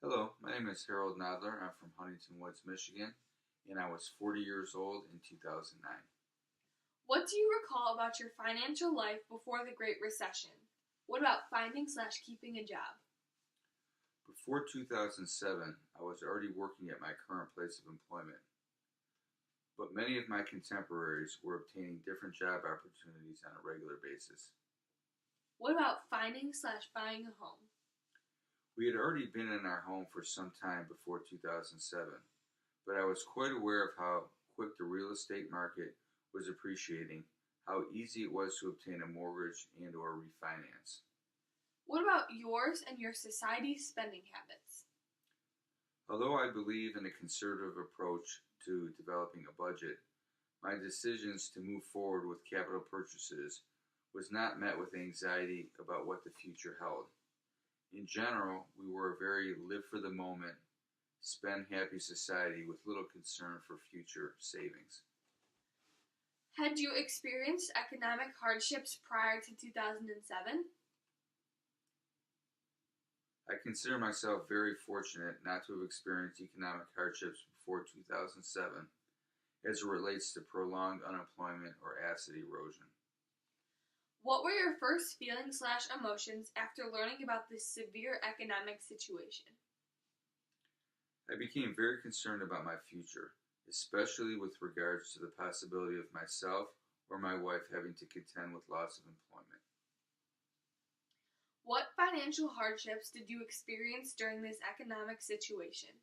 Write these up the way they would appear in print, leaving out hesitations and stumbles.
Hello, my name is Harold Nodler. I'm from Huntington Woods, Michigan, and I was 40 years old in 2009. What do you recall about your financial life before the Great Recession? What about finding/keeping a job? Before 2007, I was already working at my current place of employment, but many of my contemporaries were obtaining different job opportunities on a regular basis. What about finding/buying a home? We had already been in our home for some time before 2007, but I was quite aware of how quick the real estate market was appreciating, how easy it was to obtain a mortgage and or refinance. What about yours and your society's spending habits? Although I believe in a conservative approach to developing a budget, my decisions to move forward with capital purchases was not met with anxiety about what the future held. In general, we were a very live for the moment, spend happy society with little concern for future savings. Had you experienced economic hardships prior to 2007? I consider myself very fortunate not to have experienced economic hardships before 2007 as it relates to prolonged unemployment or asset erosion. What were your first feelings/emotions after learning about this severe economic situation? I became very concerned about my future, especially with regards to the possibility of myself or my wife having to contend with loss of employment. What financial hardships did you experience during this economic situation?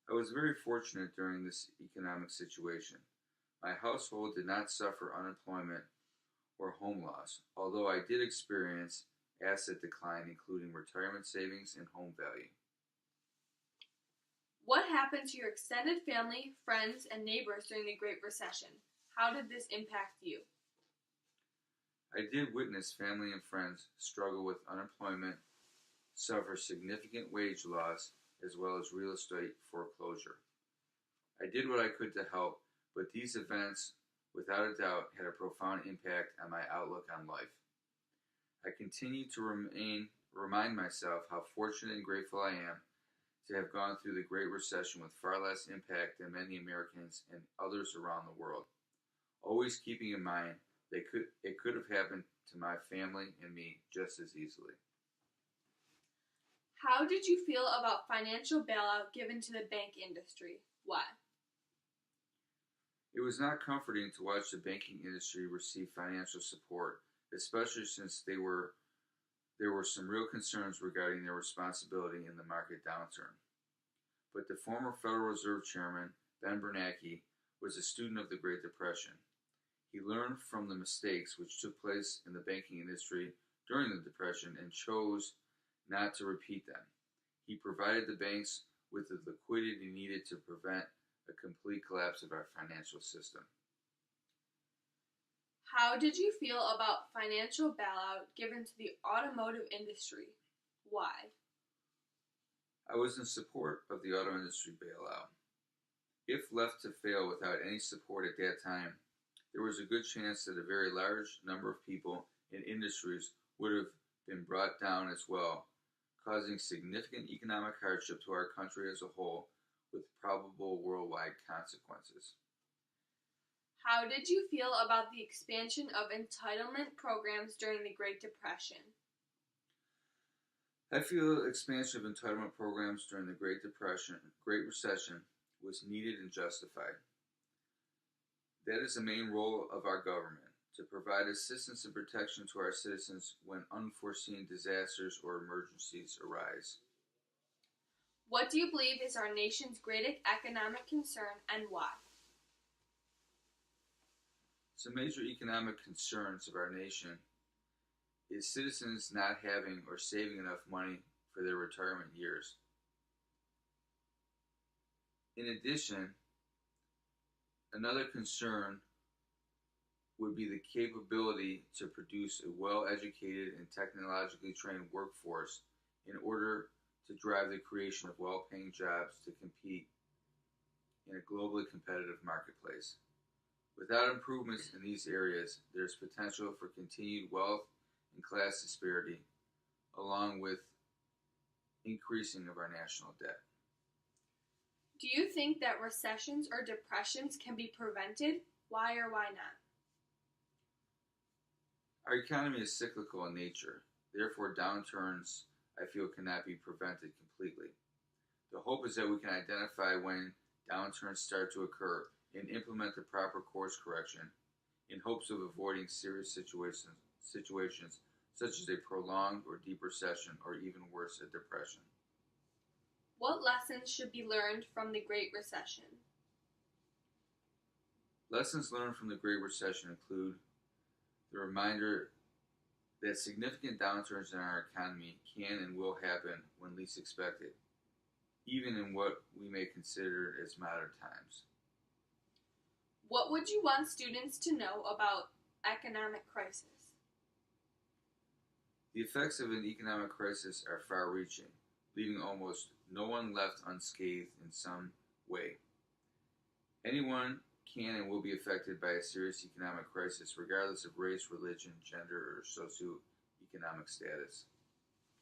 I was very fortunate during this economic situation. My household did not suffer unemployment or home loss, although I did experience asset decline, including retirement savings and home value. What happened to your extended family, friends, and neighbors during the Great Recession? How did this impact you? I did witness family and friends struggle with unemployment, suffer significant wage loss, as well as real estate foreclosure. I did what I could to help, but these events, without a doubt, had a profound impact on my outlook on life. I continue to remind myself how fortunate and grateful I am to have gone through the Great Recession with far less impact than many Americans and others around the world. Always keeping in mind that it could have happened to my family and me just as easily. How did you feel about financial bailout given to the bank industry? Why? It was not comforting to watch the banking industry receive financial support, especially since there were some real concerns regarding their responsibility in the market downturn. But the former Federal Reserve Chairman, Ben Bernanke, was a student of the Great Depression. He learned from the mistakes which took place in the banking industry during the Depression and chose not to repeat them. He provided the banks with the liquidity needed to prevent a complete collapse of our financial system. How did you feel about financial bailout given to the automotive industry? Why? I was in support of the auto industry bailout. If left to fail without any support at that time, there was a good chance that a very large number of people and industries would have been brought down as well, causing significant economic hardship to our country as a whole, with probable worldwide consequences. How did you feel about the expansion of entitlement programs during the Great Depression? I feel the expansion of entitlement programs during the Great Recession was needed and justified. That is the main role of our government, to provide assistance and protection to our citizens when unforeseen disasters or emergencies arise. What do you believe is our nation's greatest economic concern and why? Some major economic concerns of our nation is citizens not having or saving enough money for their retirement years. In addition, another concern would be the capability to produce a well-educated and technologically trained workforce in order to drive the creation of well-paying jobs to compete in a globally competitive marketplace. Without improvements in these areas, there is potential for continued wealth and class disparity, along with increasing of our national debt. Do you think that recessions or depressions can be prevented? Why or why not? Our economy is cyclical in nature, therefore downturns, I feel, cannot be prevented completely. The hope is that we can identify when downturns start to occur and implement the proper course correction in hopes of avoiding serious situations such as a prolonged or deep recession or even worse, a depression. What lessons should be learned from the Great Recession? Lessons learned from the Great Recession include the reminder that significant downturns in our economy can and will happen when least expected, even in what we may consider as modern times. What would you want students to know about economic crisis? The effects of an economic crisis are far-reaching, leaving almost no one left unscathed in some way. Anyone can and will be affected by a serious economic crisis, regardless of race, religion, gender, or socioeconomic status.